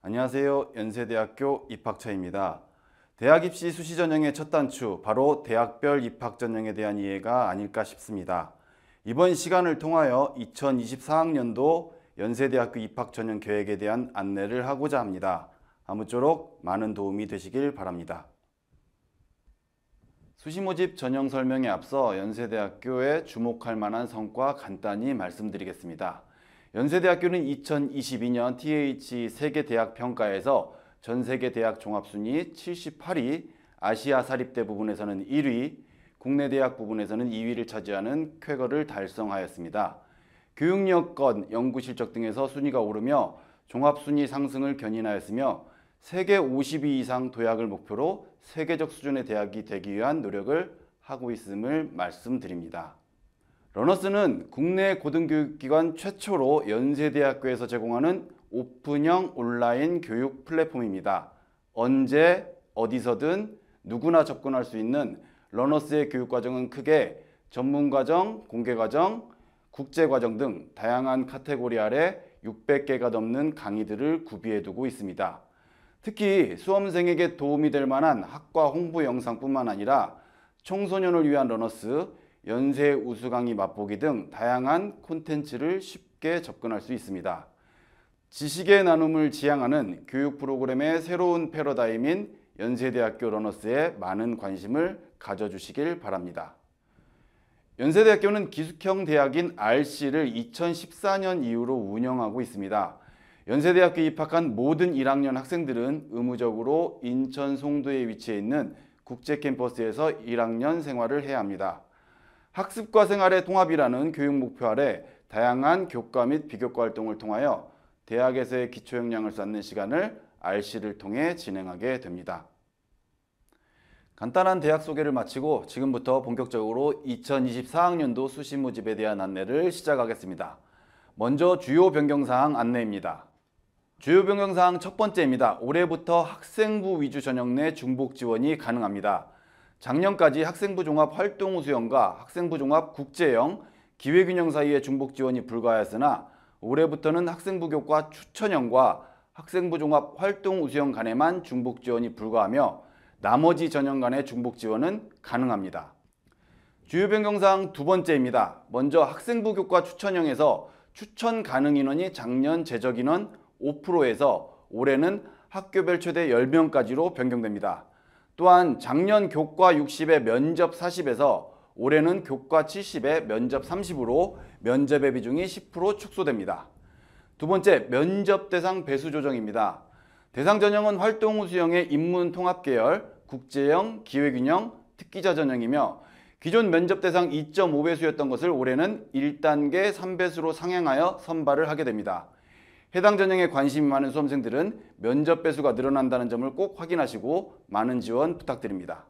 안녕하세요. 연세대학교 입학처입니다. 대학 입시 수시 전형의 첫 단추, 바로 대학별 입학 전형에 대한 이해가 아닐까 싶습니다. 이번 시간을 통하여 2024학년도 연세대학교 입학 전형 계획에 대한 안내를 하고자 합니다. 아무쪼록 많은 도움이 되시길 바랍니다. 수시 모집 전형 설명에 앞서 연세대학교에 주목할 만한 성과 간단히 말씀드리겠습니다. 연세대학교는 2022년 TH 세계대학 평가에서 전세계 대학 종합순위 78위, 아시아 사립대 부분에서는 1위, 국내 대학 부분에서는 2위를 차지하는 쾌거를 달성하였습니다. 교육여건, 연구실적 등에서 순위가 오르며 종합순위 상승을 견인하였으며 세계 50위 이상 도약을 목표로 세계적 수준의 대학이 되기 위한 노력을 하고 있음을 말씀드립니다. 러너스는 국내 고등교육기관 최초로 연세대학교에서 제공하는 오픈형 온라인 교육 플랫폼입니다. 언제 어디서든 누구나 접근할 수 있는 러너스의 교육과정은 크게 전문과정, 공개과정, 국제과정 등 다양한 카테고리 아래 600개가 넘는 강의들을 구비해두고 있습니다. 특히 수험생에게 도움이 될 만한 학과 홍보 영상뿐만 아니라 청소년을 위한 러너스, 연세 우수 강의 맛보기 등 다양한 콘텐츠를 쉽게 접근할 수 있습니다. 지식의 나눔을 지향하는 교육 프로그램의 새로운 패러다임인 연세대학교 러너스에 많은 관심을 가져주시길 바랍니다. 연세대학교는 기숙형 대학인 RC를 2014년 이후로 운영하고 있습니다. 연세대학교에 입학한 모든 1학년 학생들은 의무적으로 인천 송도에 위치해 있는 국제캠퍼스에서 1학년 생활을 해야 합니다. 학습과 생활의 통합이라는 교육 목표 아래 다양한 교과 및 비교과 활동을 통하여 대학에서의 기초 역량을 쌓는 시간을 RC를 통해 진행하게 됩니다. 간단한 대학 소개를 마치고 지금부터 본격적으로 2024학년도 수시 모집에 대한 안내를 시작하겠습니다. 먼저 주요 변경사항 안내입니다. 주요 변경사항 첫 번째입니다. 올해부터 학생부 위주 전형 내 중복 지원이 가능합니다. 작년까지 학생부 종합 활동 수형과 학생부 종합 국제형, 기회균형 사이의 중복 지원이 불가하였으나 올해부터는 학생부 교과 추천형과 학생부 종합 활동 우수형 간에만 중복 지원이 불가하며 나머지 전형 간의 중복 지원은 가능합니다. 주요 변경사항 두 번째입니다. 먼저 학생부 교과 추천형에서 추천 가능 인원이 작년 제적 인원 5%에서 올해는 학교별 최대 10명까지로 변경됩니다. 또한 작년 교과 60에 면접 40에서 올해는 교과 70에 면접 30으로 면접의 비중이 10% 축소됩니다. 두 번째, 면접 대상 배수 조정입니다. 대상 전형은 활동 우수형의 인문 통합 계열, 국제형, 기회균형, 특기자 전형이며 기존 면접 대상 2.5배수였던 것을 올해는 1단계 3배수로 상향하여 선발을 하게 됩니다. 해당 전형에 관심이 많은 수험생들은 면접 배수가 늘어난다는 점을 꼭 확인하시고 많은 지원 부탁드립니다.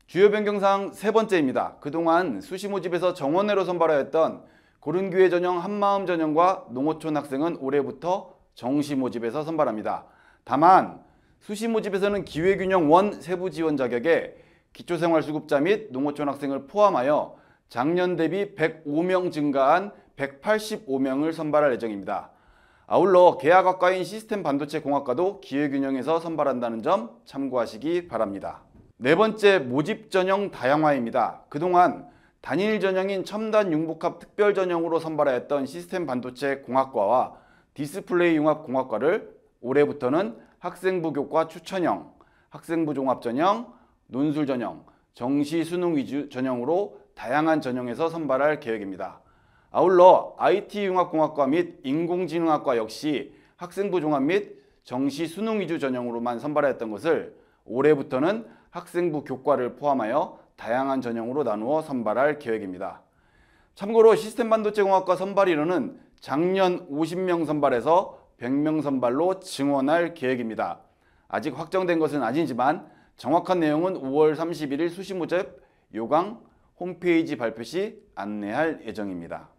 주요 변경사항 세 번째입니다. 그동안 수시 모집에서 정원외로 선발하였던 고른교회 전형, 한마음 전형과 농어촌 학생은 올해부터 정시 모집에서 선발합니다. 다만 수시 모집에서는 기회균형 1 세부 지원 자격에 기초생활수급자 및 농어촌 학생을 포함하여 작년 대비 105명 증가한 185명을 선발할 예정입니다. 아울러 계약학과인 시스템 반도체 공학과도 기회균형에서 선발한다는 점 참고하시기 바랍니다. 네 번째, 모집 전형 다양화입니다. 그동안 단일 전형인 첨단 융복합 특별 전형으로 선발하였던 시스템 반도체 공학과와 디스플레이 융합 공학과를 올해부터는 학생부 교과 추천형, 학생부 종합 전형, 논술 전형, 정시 수능 위주 전형으로 다양한 전형에서 선발할 계획입니다. 아울러 IT융합공학과 및 인공지능학과 역시 학생부 종합 및 정시 수능 위주 전형으로만 선발하였던 것을 올해부터는 학생부 교과를 포함하여 다양한 전형으로 나누어 선발할 계획입니다. 참고로 시스템 반도체 공학과 선발 인원은 작년 50명 선발에서 100명 선발로 증원할 계획입니다. 아직 확정된 것은 아니지만 정확한 내용은 5월 31일 수시 모집 요강 홈페이지 발표 시 안내할 예정입니다.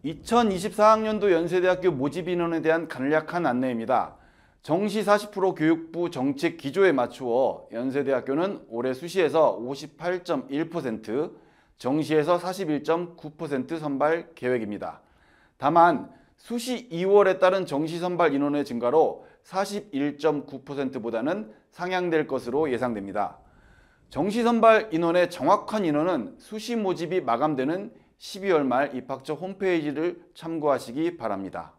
2024학년도 연세대학교 모집 인원에 대한 간략한 안내입니다. 정시 40% 교육부 정책 기조에 맞추어 연세대학교는 올해 수시에서 58.1%, 정시에서 41.9% 선발 계획입니다. 다만 수시 2월에 따른 정시 선발 인원의 증가로 41.9%보다는 상향될 것으로 예상됩니다. 정시 선발 인원의 정확한 인원은 수시 모집이 마감되는 12월 말 입학처 홈페이지를 참고하시기 바랍니다.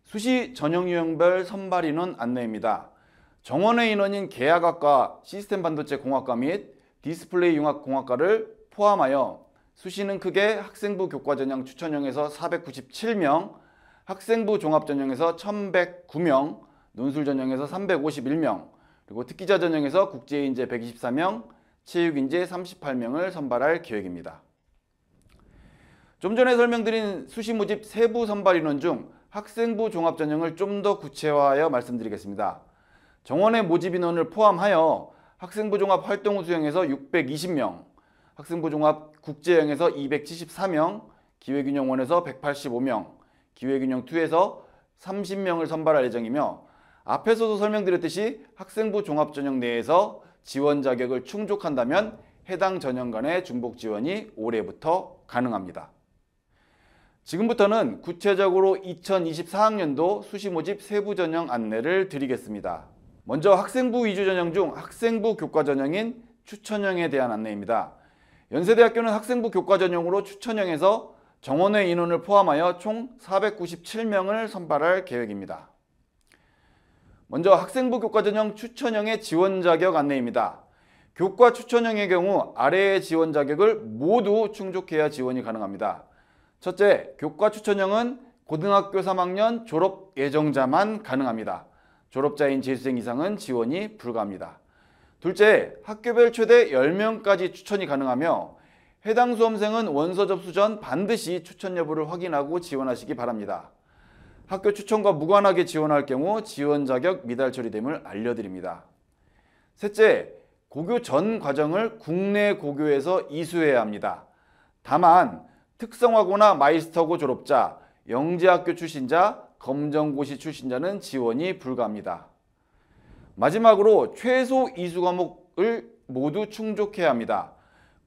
수시 전형 유형별 선발 인원 안내입니다. 정원의 인원인 계약학과, 시스템 반도체 공학과 및 디스플레이 융합 공학과를 포함하여 수시는 크게 학생부 교과 전형 추천형에서 497명, 학생부 종합 전형에서 1109명, 논술 전형에서 351명, 그리고 특기자 전형에서 국제인재 124명, 체육인재 38명을 선발할 계획입니다. 좀 전에 설명드린 수시 모집 세부 선발 인원 중 학생부 종합 전형을 좀 더 구체화하여 말씀드리겠습니다. 정원의 모집 인원을 포함하여 학생부 종합 활동 수행에서 620명, 학생부 종합 국제형에서 274명, 기획균형원에서 185명, 기획균형2에서 30명을 선발할 예정이며, 앞에서도 설명드렸듯이 학생부 종합 전형 내에서 지원 자격을 충족한다면 해당 전형 간의 중복 지원이 올해부터 가능합니다. 지금부터는 구체적으로 2024학년도 수시 모집 세부 전형 안내를 드리겠습니다. 먼저 학생부 위주 전형 중 학생부 교과 전형인 추천형에 대한 안내입니다. 연세대학교는 학생부 교과 전형으로 추천형에서 정원의 인원을 포함하여 총 497명을 선발할 계획입니다. 먼저 학생부 교과 전형 추천형의 지원 자격 안내입니다. 교과 추천형의 경우 아래의 지원 자격을 모두 충족해야 지원이 가능합니다. 첫째, 교과 추천형은 고등학교 3학년 졸업 예정자만 가능합니다. 졸업자인 재수생 이상은 지원이 불가합니다. 둘째, 학교별 최대 10명까지 추천이 가능하며 해당 수험생은 원서 접수 전 반드시 추천 여부를 확인하고 지원하시기 바랍니다. 학교 추천과 무관하게 지원할 경우 지원 자격 미달 처리됨을 알려드립니다. 셋째, 고교 전 과정을 국내 고교에서 이수해야 합니다. 다만 특성화고나 마이스터고 졸업자, 영재학교 출신자, 검정고시 출신자는 지원이 불가합니다. 마지막으로 최소 이수 과목을 모두 충족해야 합니다.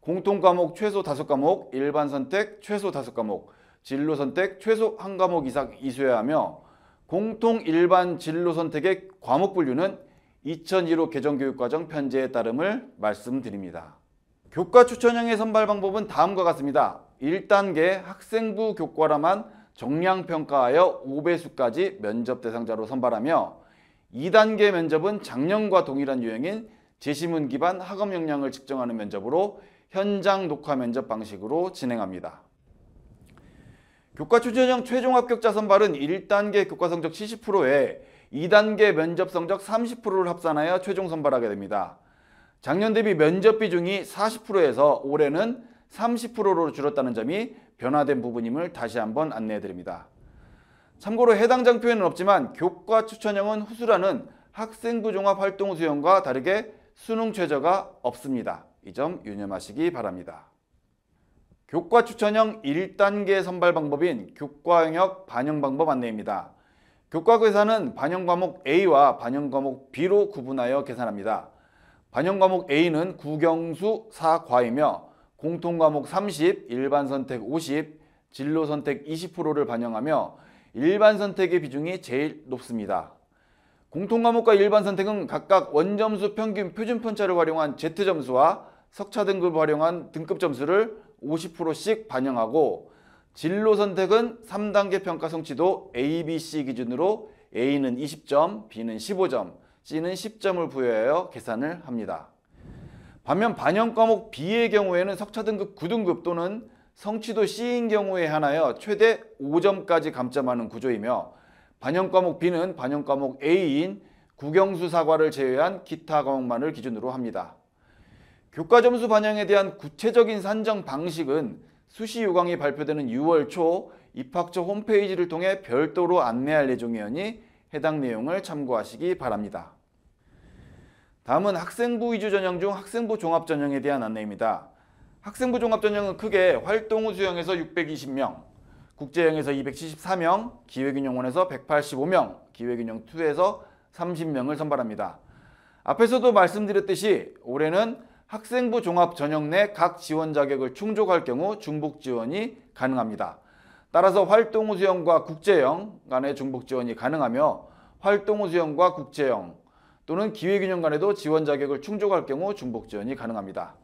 공통과목 최소 5과목, 일반 선택 최소 5과목, 진로 선택 최소 1과목 이상 이수해야 하며, 공통 일반 진로 선택의 과목 분류는 2015 개정교육과정 편제에 따름을 말씀드립니다. 교과 추천형의 선발 방법은 다음과 같습니다. 1단계 학생부 교과라만 정량평가하여 5배수까지 면접 대상자로 선발하며, 2단계 면접은 작년과 동일한 유형인 제시문 기반 학업 역량을 측정하는 면접으로 현장 녹화 면접 방식으로 진행합니다. 교과 추천형 최종 합격자 선발은 1단계 교과 성적 70%에 2단계 면접 성적 30%를 합산하여 최종 선발하게 됩니다. 작년 대비 면접 비중이 40%에서 올해는 30%로 줄었다는 점이 변화된 부분임을 다시 한번 안내해 드립니다. 참고로 해당 장표에는 없지만 교과 추천형은 후수라는 학생부 종합 활동 수형과 다르게 수능 최저가 없습니다. 이 점 유념하시기 바랍니다. 교과 추천형 1단계 선발 방법인 교과 영역 반영 방법 안내입니다. 교과 계산은 반영 과목 A와 반영 과목 B로 구분하여 계산합니다. 반영 과목 A는 국영수 4과이며 공통 과목 30, 일반 선택 50, 진로 선택 20%를 반영하며 일반 선택의 비중이 제일 높습니다. 공통 과목과 일반 선택은 각각 원점수 평균 표준 편차를 활용한 Z점수와 석차 등급을 활용한 등급 점수를 50%씩 반영하고, 진로 선택은 3단계 평가 성취도 A, B, C 기준으로 A는 20점, B는 15점, C는 10점을 부여하여 계산을 합니다. 반면 반영 과목 B의 경우에는 석차 등급 9등급 또는 성취도 C인 경우에 한하여 최대 5점까지 감점하는 구조이며, 반영 과목 B는 반영 과목 A인 국영수 사과를 제외한 기타 과목만을 기준으로 합니다. 교과 점수 반영에 대한 구체적인 산정 방식은 수시 요강이 발표되는 6월 초 입학처 홈페이지를 통해 별도로 안내할 예정이오니 해당 내용을 참고하시기 바랍니다. 다음은 학생부 위주 전형 중 학생부 종합 전형에 대한 안내입니다. 학생부 종합 전형은 크게 활동 후 수형에서 620명, 국제형에서 274명, 기획균형원에서 185명, 기획균형2에서 30명을 선발합니다. 앞에서도 말씀드렸듯이 올해는 학생부 종합 전형 내 각 지원 자격을 충족할 경우 중복 지원이 가능합니다. 따라서 활동후 수형과 국제형 간의 중복 지원이 가능하며 활동후 수형과 국제형 또는 기회균형 간에도 지원 자격을 충족할 경우 중복 지원이 가능합니다.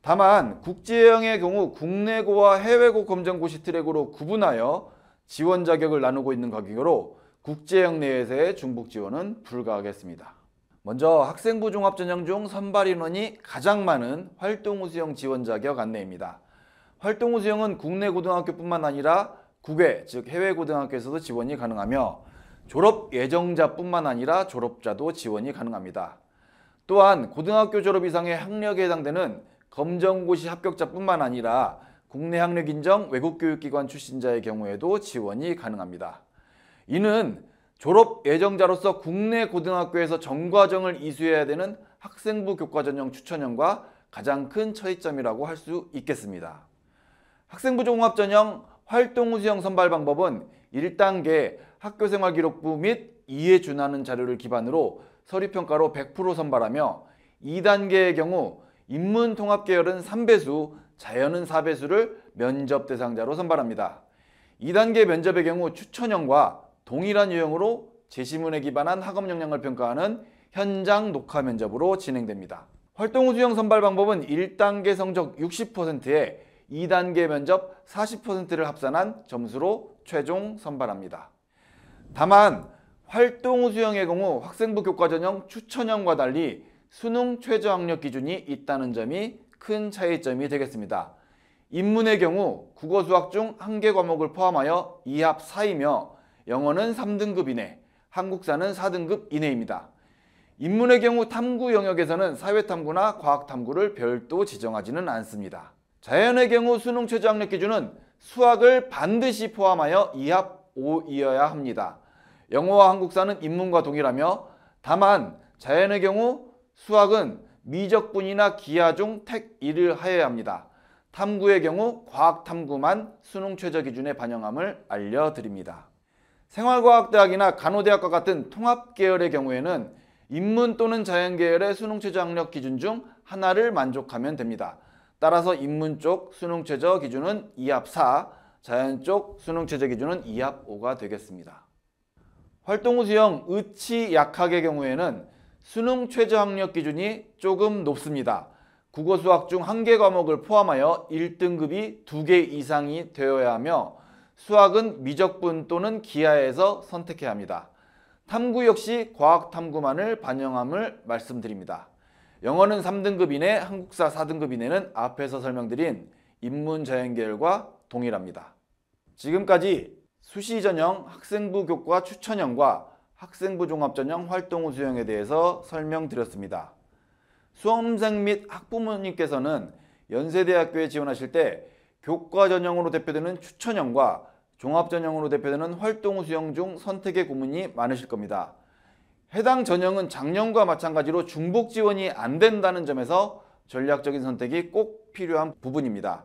다만 국제형의 경우 국내고와 해외고 검정고시 트랙으로 구분하여 지원 자격을 나누고 있는 관계로 국제형 내에서의 중복 지원은 불가하겠습니다. 먼저 학생부 종합전형 중 선발 인원이 가장 많은 활동후 수형 지원 자격 안내입니다. 활동후 수형은 국내 고등학교뿐만 아니라 국외, 즉 해외 고등학교에서도 지원이 가능하며 졸업 예정자뿐만 아니라 졸업자도 지원이 가능합니다. 또한 고등학교 졸업 이상의 학력에 해당되는 검정고시 합격자뿐만 아니라 국내 학력 인정 외국교육기관 출신자의 경우에도 지원이 가능합니다. 이는 졸업 예정자로서 국내 고등학교에서 전과정을 이수해야 되는 학생부 교과전형 추천형과 가장 큰 차이점이라고 할 수 있겠습니다. 학생부 종합전형 활동후 수형 선발 방법은 1단계 학교생활기록부 및 이에 준하는 자료를 기반으로 서류평가로 100% 선발하며 2단계의 경우 인문통합계열은 3배수, 자연은 4배수를 면접 대상자로 선발합니다. 2단계 면접의 경우 추천형과 동일한 유형으로 제시문에 기반한 학업 역량을 평가하는 현장 녹화 면접으로 진행됩니다. 활동후 수형 선발 방법은 1단계 성적 60%에 2단계 면접 40%를 합산한 점수로 최종 선발합니다. 다만 활동후 수형의 경우 학생부 교과전형 추천형과 달리 수능 최저학력 기준이 있다는 점이 큰 차이점이 되겠습니다. 인문의 경우 국어 수학 중 한 개 과목을 포함하여 2합 4이며 영어는 3등급 이내, 한국사는 4등급 이내입니다. 인문의 경우 탐구 영역에서는 사회탐구나 과학탐구를 별도 지정하지는 않습니다. 자연의 경우 수능 최저학력 기준은 수학을 반드시 포함하여 2합 5이어야 합니다. 영어와 한국사는 인문과 동일하며 다만 자연의 경우 수학은 미적분이나 기하 중 택 1을 하여야 합니다. 탐구의 경우 과학탐구만 수능 최저 기준에 반영함을 알려드립니다. 생활과학대학이나 간호대학과 같은 통합계열의 경우에는 인문 또는 자연계열의 수능 최저학력 기준 중 하나를 만족하면 됩니다. 따라서 인문 쪽 수능 최저 기준은 2합 4, 자연 쪽 수능 최저 기준은 2합 5가 되겠습니다. 활동후 수형 의치 약학의 경우에는 수능 최저학력 기준이 조금 높습니다. 국어 수학 중 한 개 과목을 포함하여 1등급이 2개 이상이 되어야 하며 수학은 미적분 또는 기하에서 선택해야 합니다. 탐구 역시 과학탐구만을 반영함을 말씀드립니다. 영어는 3등급 이내, 한국사 4등급 이내는 앞에서 설명드린 인문자연계열과 동일합니다. 지금까지 수시전형 학생부 교과 추천형과 학생부 종합전형 활동후 수형에 대해서 설명드렸습니다. 수험생 및 학부모님께서는 연세대학교에 지원하실 때 교과전형으로 대표되는 추천형과 종합전형으로 대표되는 활동후 수형 중 선택의 고민이 많으실 겁니다. 해당 전형은 작년과 마찬가지로 중복 지원이 안 된다는 점에서 전략적인 선택이 꼭 필요한 부분입니다.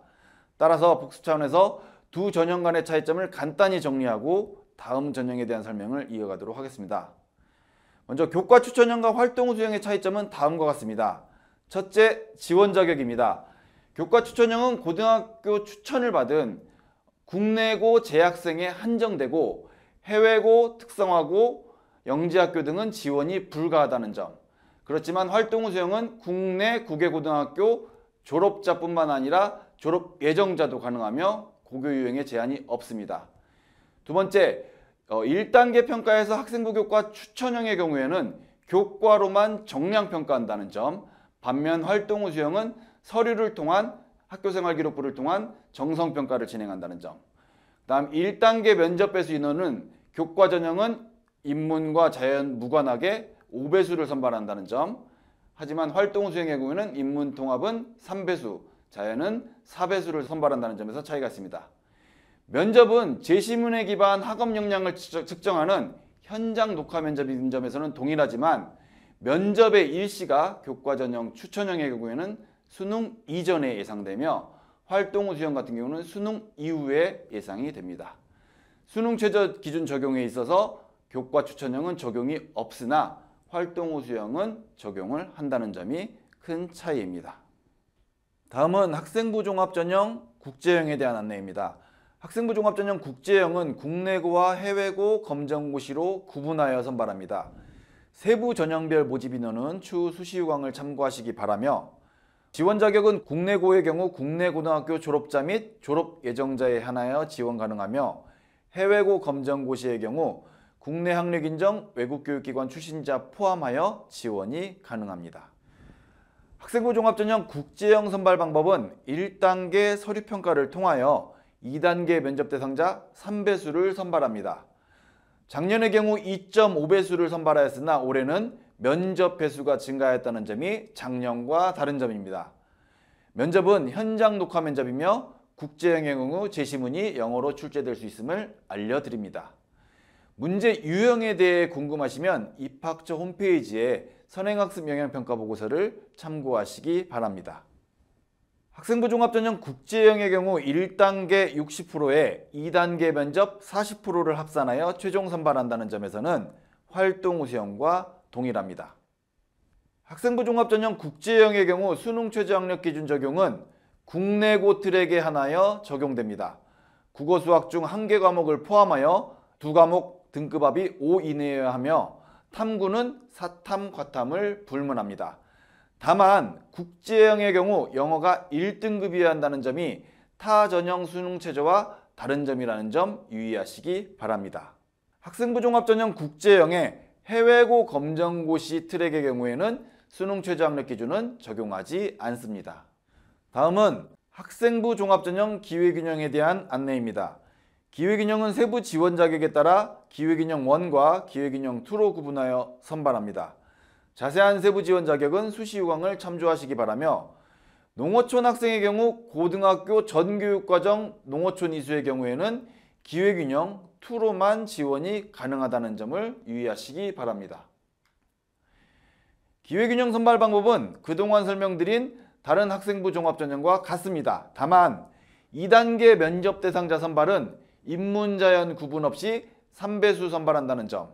따라서 복습 차원에서 두 전형 간의 차이점을 간단히 정리하고 다음 전형에 대한 설명을 이어가도록 하겠습니다. 먼저 교과 추천형과 활동후 수형의 차이점은 다음과 같습니다. 첫째, 지원 자격입니다. 교과 추천형은 고등학교 추천을 받은 국내고 재학생에 한정되고 해외고 특성화고 영재학교 등은 지원이 불가하다는 점. 그렇지만 활동후 수형은 국내 국외고등학교 졸업자뿐만 아니라 졸업 예정자도 가능하며 고교 유형에 제한이 없습니다. 두 번째, 1단계 평가에서 학생부 교과 추천형의 경우에는 교과로만 정량 평가한다는 점. 반면 활동후 수형은 서류를 통한 학교생활기록부를 통한 정성평가를 진행한다는 점. 다음 1단계 면접 배수 인원은 교과 전형은 인문과 자연 무관하게 5배수를 선발한다는 점. 하지만 활동후 수형의 경우에는 인문 통합은 3배수, 자연은 4배수를 선발한다는 점에서 차이가 있습니다. 면접은 제시문에 기반 학업 역량을 측정하는 현장 녹화 면접인 점에서는 동일하지만 면접의 일시가 교과 전형 추천형의 경우에는 수능 이전에 예상되며 활동후 수형 같은 경우는 수능 이후에 예상이 됩니다. 수능 최저 기준 적용에 있어서 교과 추천형은 적용이 없으나 활동후 수형은 적용을 한다는 점이 큰 차이입니다. 다음은 학생부 종합전형 국제형에 대한 안내입니다. 학생부 종합전형 국제형은 국내고와 해외고 검정고시로 구분하여 선발합니다. 세부 전형별 모집 인원은 추후 수시유광을 참고하시기 바라며 지원 자격은 국내고의 경우 국내고등학교 졸업자 및 졸업 예정자에 한하여 지원 가능하며 해외고 검정고시의 경우 국내 학력 인정 외국교육기관 출신자 포함하여 지원이 가능합니다. 학생부 종합전형 국제형 선발 방법은 1단계 서류평가를 통하여 2단계 면접 대상자 3배수를 선발합니다. 작년의 경우 2.5배수를 선발하였으나 올해는 면접 배수가 증가했다는 점이 작년과 다른 점입니다. 면접은 현장 녹화 면접이며 국제형의 경우 제시문이 영어로 출제될 수 있음을 알려드립니다. 문제 유형에 대해 궁금하시면 입학처 홈페이지에 선행학습 영향평가 보고서를 참고하시기 바랍니다. 학생부 종합전형 국제형의 경우 1단계 60%에 2단계 면접 40%를 합산하여 최종 선발한다는 점에서는 활동 우수형과 동일합니다. 학생부 종합전형 국제형의 경우 수능 최저 학력 기준 적용은 국내고 트랙에 한하여 적용됩니다. 국어 수학 중 1개 과목을 포함하여 2과목 등급합이 5 이내여야 하며 탐구는 사탐, 과탐을 불문합니다. 다만 국제형의 경우 영어가 1등급이어야 한다는 점이 타 전형 수능 최저와 다른 점이라는 점 유의하시기 바랍니다. 학생부 종합전형 국제형의 해외고 검정고시 트랙의 경우에는 수능 최저 학력 기준은 적용하지 않습니다. 다음은 학생부 종합전형 기회균형에 대한 안내입니다. 기회균형은 세부 지원 자격에 따라 기회균형 1과 기회균형 2로 구분하여 선발합니다. 자세한 세부 지원 자격은 수시유광을 참조하시기 바라며 농어촌 학생의 경우 고등학교 전교육과정 농어촌 이수의 경우에는 기회균형 2로만 지원이 가능하다는 점을 유의하시기 바랍니다. 기회균형 선발 방법은 그동안 설명드린 다른 학생부 종합전형과 같습니다. 다만 2단계 면접 대상자 선발은 인문자연 구분 없이 3배수 선발한다는 점,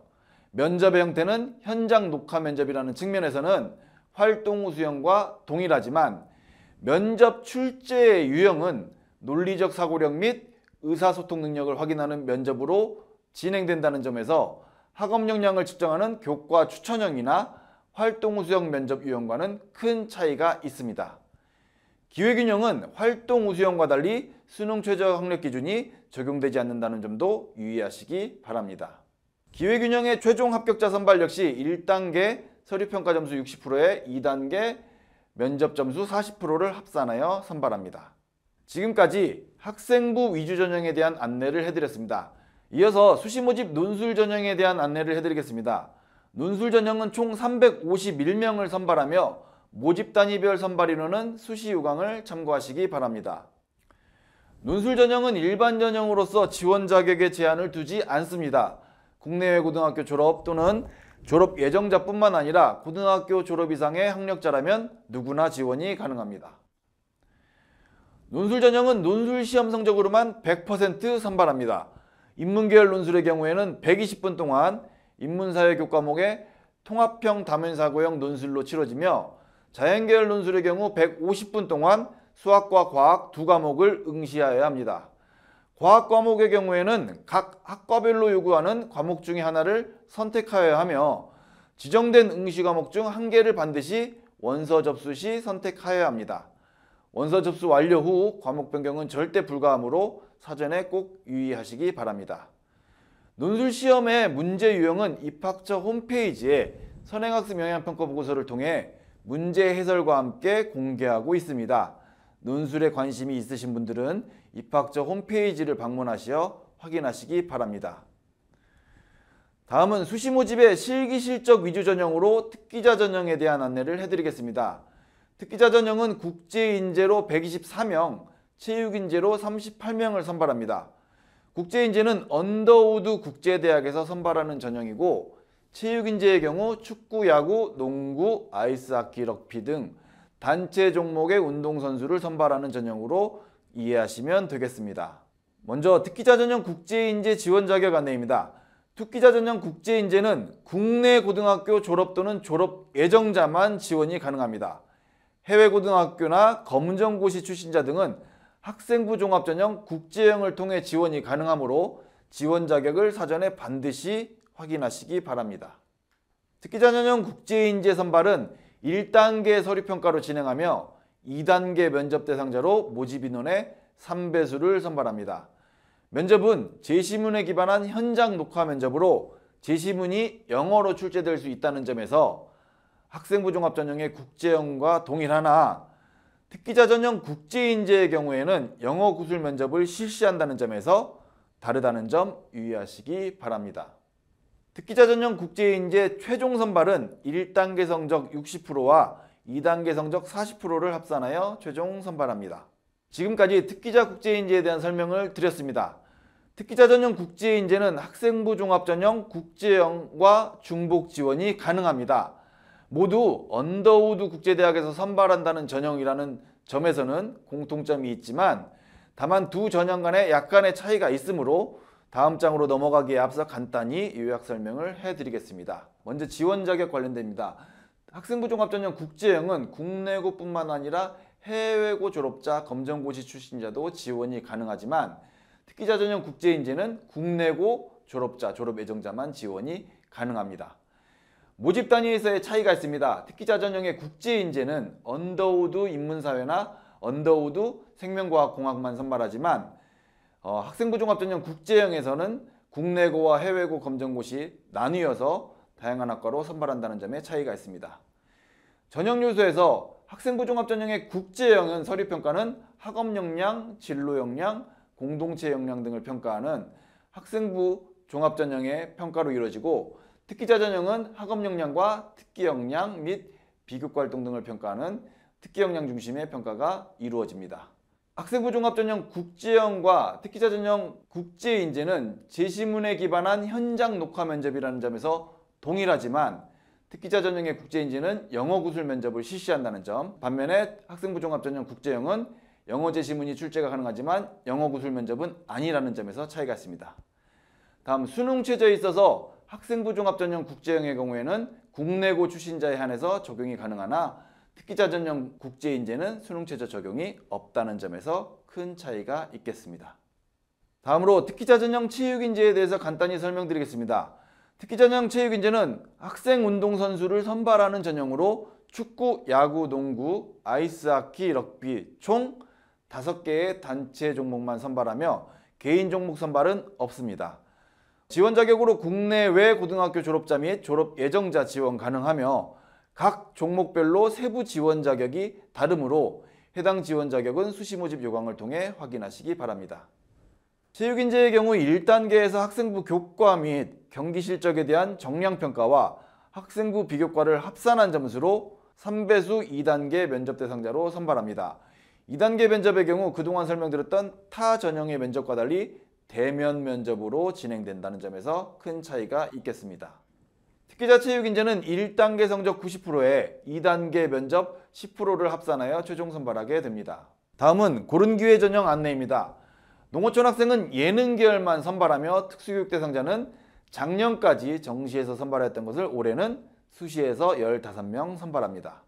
면접의 형태는 현장 녹화 면접이라는 측면에서는 활동 우수형과 동일하지만 면접 출제의 유형은 논리적 사고력 및 의사소통 능력을 확인하는 면접으로 진행된다는 점에서 학업 역량을 측정하는 교과 추천형이나 활동 우수형 면접 유형과는 큰 차이가 있습니다. 기회균형은 활동 우수형과 달리 수능 최저 학력 기준이 적용되지 않는다는 점도 유의하시기 바랍니다. 기회균형의 최종 합격자 선발 역시 1단계 서류평가 점수 60%에 2단계 면접 점수 40%를 합산하여 선발합니다. 지금까지 학생부 위주 전형에 대한 안내를 해드렸습니다. 이어서 수시 모집 논술 전형에 대한 안내를 해드리겠습니다. 논술 전형은 총 351명을 선발하며 모집 단위별 선발 인원은 수시 유광을 참고하시기 바랍니다. 논술 전형은 일반 전형으로서 지원 자격에 제한을 두지 않습니다. 국내외 고등학교 졸업 또는 졸업 예정자뿐만 아니라 고등학교 졸업 이상의 학력자라면 누구나 지원이 가능합니다. 논술 전형은 논술 시험 성적으로만 100% 선발합니다. 인문계열 논술의 경우에는 120분 동안 인문사회 교과목의 통합형 다면사고형 논술로 치러지며 자연계열 논술의 경우 150분 동안 수학과 과학 2과목을 응시하여야 합니다. 과학 과목의 경우에는 각 학과별로 요구하는 과목 중에 하나를 선택하여야 하며 지정된 응시 과목 중 1개를 반드시 원서 접수 시 선택하여야 합니다. 원서 접수 완료 후 과목 변경은 절대 불가하므로 사전에 꼭 유의하시기 바랍니다. 논술 시험의 문제 유형은 입학처 홈페이지에 선행학습 영향평가 보고서를 통해 문제 해설과 함께 공개하고 있습니다. 논술에 관심이 있으신 분들은 입학처 홈페이지를 방문하시어 확인하시기 바랍니다. 다음은 수시 모집의 실기 실적 위주 전형으로 특기자 전형에 대한 안내를 해드리겠습니다. 특기자 전형은 국제인재로 124명, 체육인재로 38명을 선발합니다. 국제인재는 언더우드 국제대학에서 선발하는 전형이고 체육인재의 경우 축구, 야구, 농구, 아이스하키, 럭비 등 단체 종목의 운동선수를 선발하는 전형으로 이해하시면 되겠습니다. 먼저 특기자 전형 국제인재 지원 자격 안내입니다. 특기자 전형 국제인재는 국내 고등학교 졸업 또는 졸업 예정자만 지원이 가능합니다. 해외 고등학교나 검정고시 출신자 등은 학생부 종합전형 국제형을 통해 지원이 가능하므로 지원 자격을 사전에 반드시 확인하시기 바랍니다. 특기자 전형 국제인재 선발은 1단계 서류평가로 진행하며 2단계 면접 대상자로 모집 인원의 3배수를 선발합니다. 면접은 제시문에 기반한 현장 녹화 면접으로 제시문이 영어로 출제될 수 있다는 점에서 학생부 종합전형의 국제형과 동일하나 특기자 전형 국제인재의 경우에는 영어 구술 면접을 실시한다는 점에서 다르다는 점 유의하시기 바랍니다. 특기자 전형 국제인재 최종 선발은 1단계 성적 60%와 2단계 성적 40%를 합산하여 최종 선발합니다. 지금까지 특기자 국제인재에 대한 설명을 드렸습니다. 특기자 전형 국제인재는 학생부 종합전형 국제형과 중복 지원이 가능합니다. 모두 언더우드 국제대학에서 선발한다는 전형이라는 점에서는 공통점이 있지만 다만 두 전형 간에 약간의 차이가 있으므로 다음 장으로 넘어가기에 앞서 간단히 요약 설명을 해드리겠습니다. 먼저 지원 자격 관련됩니다. 학생부 종합전형 국제형은 국내고뿐만 아니라 해외고 졸업자, 검정고시 출신자도 지원이 가능하지만 특기자 전형 국제인재는 국내고 졸업자, 졸업 예정자만 지원이 가능합니다. 모집 단위에서의 차이가 있습니다. 특기자 전형의 국제인재는 언더우드 인문사회나 언더우드 생명과학공학만 선발하지만 학생부 종합전형 국제형에서는 국내고와 해외고 검정고시 나뉘어서 다양한 학과로 선발한다는 점에 차이가 있습니다. 전형 요소에서 학생부 종합전형의 국제형은 서류평가는 학업 역량, 진로 역량, 공동체 역량 등을 평가하는 학생부 종합전형의 평가로 이루어지고 특기자 전형은 학업 역량과 특기 역량 및 비교과 활동 등을 평가하는 특기 역량 중심의 평가가 이루어집니다. 학생부 종합전형 국제형과 특기자 전형 국제인재는 제시문에 기반한 현장 녹화 면접이라는 점에서 동일하지만 특기자 전형의 국제인재는 영어 구술 면접을 실시한다는 점, 반면에 학생부 종합전형 국제형은 영어 제시문이 출제가 가능하지만 영어 구술 면접은 아니라는 점에서 차이가 있습니다. 다음 수능 최저에 있어서 학생부 종합전형 국제형의 경우에는 국내고 출신자에 한해서 적용이 가능하나 특기자 전형 국제인재는 수능 최저 적용이 없다는 점에서 큰 차이가 있겠습니다. 다음으로 특기자 전형 체육인재에 대해서 간단히 설명드리겠습니다. 특기자 전형 체육인재는 학생 운동선수를 선발하는 전형으로 축구, 야구, 농구, 아이스하키, 럭비 총 5개의 단체 종목만 선발하며 개인 종목 선발은 없습니다. 지원 자격으로 국내외 고등학교 졸업자 및 졸업 예정자 지원 가능하며 각 종목별로 세부 지원 자격이 다르므로 해당 지원 자격은 수시 모집 요강을 통해 확인하시기 바랍니다. 체육인재의 경우 1단계에서 학생부 교과 및 경기 실적에 대한 정량평가와 학생부 비교과를 합산한 점수로 3배수 2단계 면접 대상자로 선발합니다. 2단계 면접의 경우 그동안 설명드렸던 타 전형의 면접과 달리 대면 면접으로 진행된다는 점에서 큰 차이가 있겠습니다. 특기자 체육인재는 1단계 성적 90%에 2단계 면접 10%를 합산하여 최종 선발하게 됩니다. 다음은 고른기회 전형 안내입니다. 농어촌 학생은 예능 계열만 선발하며 특수교육 대상자는 작년까지 정시에서 선발했던 것을 올해는 수시에서 15명 선발합니다.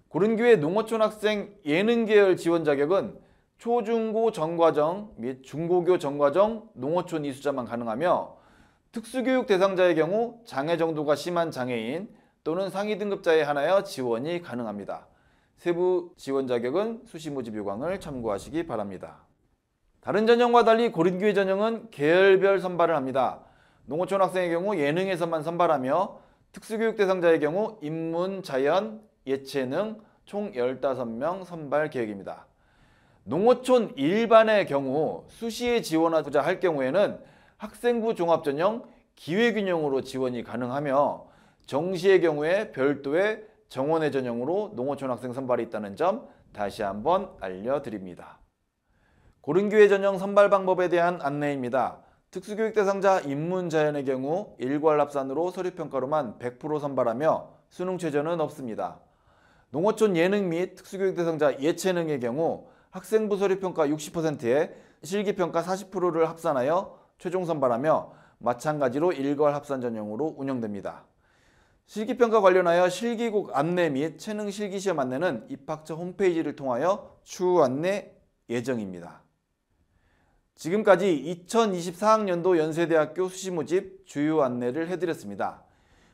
고른기회 농어촌 학생 예능 계열 지원 자격은 초중고 전과정 및 중고교 전과정 농어촌 이수자만 가능하며 특수교육 대상자의 경우 장애 정도가 심한 장애인 또는 상위 등급자에 한하여 지원이 가능합니다. 세부 지원 자격은 수시 모집 요강을 참고하시기 바랍니다. 다른 전형과 달리 고른기회 전형은 계열별 선발을 합니다. 농어촌 학생의 경우 예능에서만 선발하며 특수교육 대상자의 경우 인문, 자연, 예체능 총 15명 선발 계획입니다. 농어촌 일반의 경우 수시에 지원하고자 할 경우에는 학생부 종합전형 기회균형으로 지원이 가능하며 정시의 경우에 별도의 정원의 전형으로 농어촌 학생 선발이 있다는 점 다시 한번 알려드립니다. 고른기회 전형 선발 방법에 대한 안내입니다. 특수교육 대상자 인문자연의 경우 일괄합산으로 서류평가로만 100% 선발하며 수능 최저는 없습니다. 농어촌 예능 및 특수교육 대상자 예체능의 경우 학생부 서류평가 60%에 실기평가 40%를 합산하여 최종 선발하며 마찬가지로 일괄합산 전형으로 운영됩니다. 실기평가 관련하여 실기국 안내 및 체능 실기시험 안내는 입학처 홈페이지를 통하여 추후 안내 예정입니다. 지금까지 2024학년도 연세대학교 수시 모집 주요 안내를 해드렸습니다.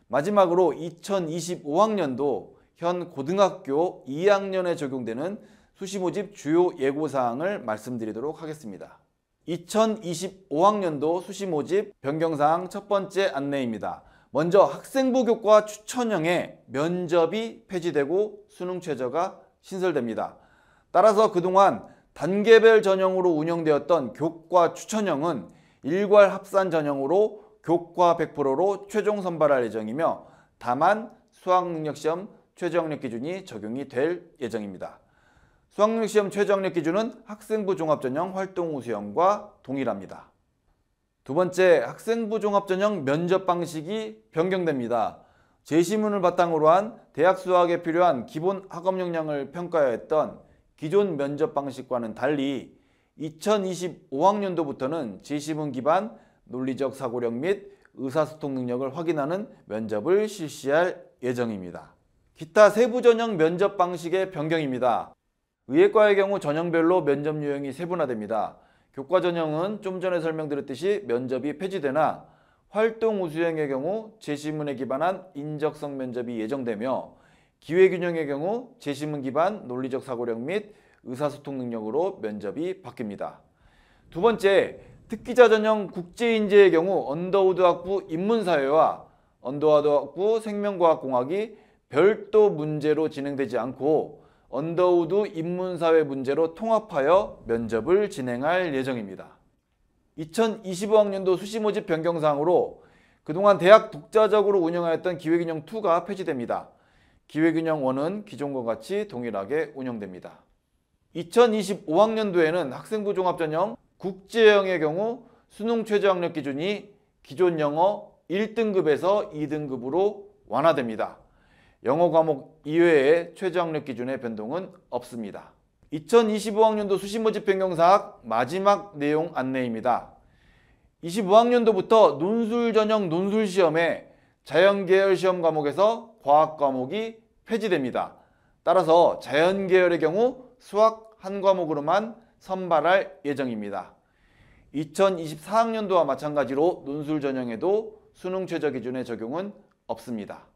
마지막으로 2025학년도 현 고등학교 2학년에 적용되는 수시 모집 주요 예고사항을 말씀드리도록 하겠습니다. 2025학년도 수시 모집 변경사항 첫 번째 안내입니다. 먼저 학생부 교과 추천형의 면접이 폐지되고 수능 최저가 신설됩니다. 따라서 그동안 단계별 전형으로 운영되었던 교과 추천형은 일괄 합산 전형으로 교과 100%로 최종 선발할 예정이며 다만 수학능력시험 최저학력 기준이 적용이 될 예정입니다. 수학능력시험 최저학력 기준은 학생부 종합전형 활동우수형과 동일합니다. 두 번째, 학생부 종합전형 면접 방식이 변경됩니다. 제시문을 바탕으로 한 대학 수학에 필요한 기본 학업 역량을 평가했던 기존 면접 방식과는 달리 2025학년도부터는 제시문 기반 논리적 사고력 및 의사소통 능력을 확인하는 면접을 실시할 예정입니다. 기타 세부 전형 면접 방식의 변경입니다. 의예과의 경우 전형별로 면접 유형이 세분화됩니다. 교과 전형은 좀 전에 설명드렸듯이 면접이 폐지되나 활동 우수형의 경우 제시문에 기반한 인적성 면접이 예정되며 기회균형의 경우 제시문 기반 논리적 사고력 및 의사소통 능력으로 면접이 바뀝니다. 두 번째, 특기자 전형 국제인재의 경우 언더우드 학부 인문사회와 언더우드 학부 생명과학공학이 별도 문제로 진행되지 않고 언더우드 인문사회 문제로 통합하여 면접을 진행할 예정입니다. 2025학년도 수시 모집 변경사항으로 그동안 대학 독자적으로 운영하였던 기회균형 2가 폐지됩니다. 기회균형 1은 기존과 같이 동일하게 운영됩니다. 2025학년도에는 학생부 종합전형 국제형의 경우 수능 최저학력 기준이 기존 영어 1등급에서 2등급으로 완화됩니다. 영어 과목 이외의 최저학력 기준의 변동은 없습니다. 2025학년도 수시 모집 변경사항 마지막 내용 안내입니다. 25학년도부터 논술 전형 논술 시험에 자연계열 시험 과목에서 과학 과목이 폐지됩니다. 따라서 자연계열의 경우 수학 한 과목으로만 선발할 예정입니다. 2024학년도와 마찬가지로 논술 전형에도 수능 최저 기준의 적용은 없습니다.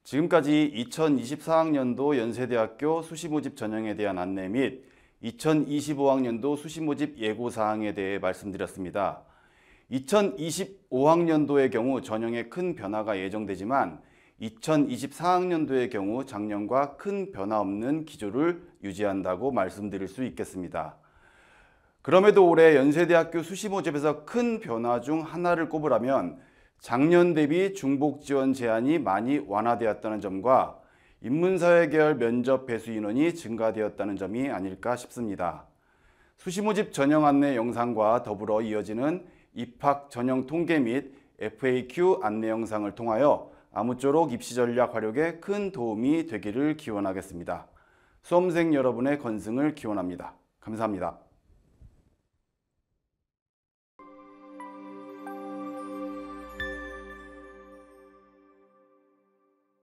지금까지 2024학년도 연세대학교 수시 모집 전형에 대한 안내 및 2025학년도 수시 모집 예고사항에 대해 말씀드렸습니다. 2025학년도의 경우 전형에 큰 변화가 예정되지만 2024학년도의 경우 작년과 큰 변화 없는 기조를 유지한다고 말씀드릴 수 있겠습니다. 그럼에도 올해 연세대학교 수시 모집에서 큰 변화 중 하나를 꼽으라면 작년 대비 중복 지원 제한이 많이 완화되었다는 점과 인문사회 계열 면접 배수 인원이 증가되었다는 점이 아닐까 싶습니다. 수시 모집 전형 안내 영상과 더불어 이어지는 입학 전형 통계 및 FAQ 안내 영상을 통하여 아무쪼록 입시 전략 활용에 큰 도움이 되기를 기원하겠습니다. 수험생 여러분의 건승을 기원합니다. 감사합니다.